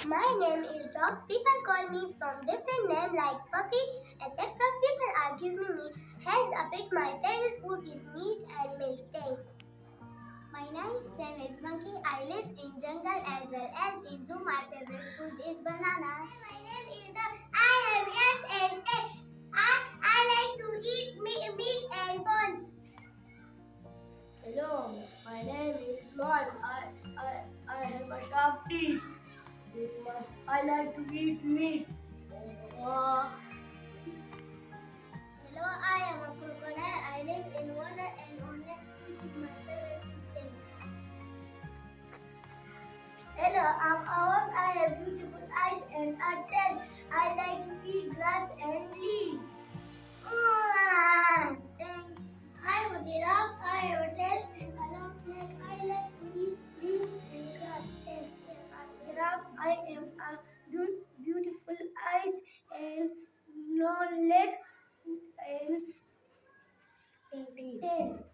My name is Dog. People call me from different names like Puppy, except for people are giving me has a bit. My favorite food is meat and milk. Thanks. My name is Monkey. I live in jungle as well as in zoo. My favorite food is banana. My name is Dog. I have ears and tail. I like to eat meat and bones. Hello, my name is Lord. I have a sharp teeth. I like to eat meat. Uh, Hello, I am a crocodile. I live in water and on land. This is my favorite food. Thanks. Hello, I'm ours. I have beautiful eyes and a tail. I like to eat grass and leaves. Thanks. I am a giraffe. I have a tail and a long neck. I like to eat leaves and grass. Thanks. As a giraffe, I am a beautiful eyes and no leg and tail.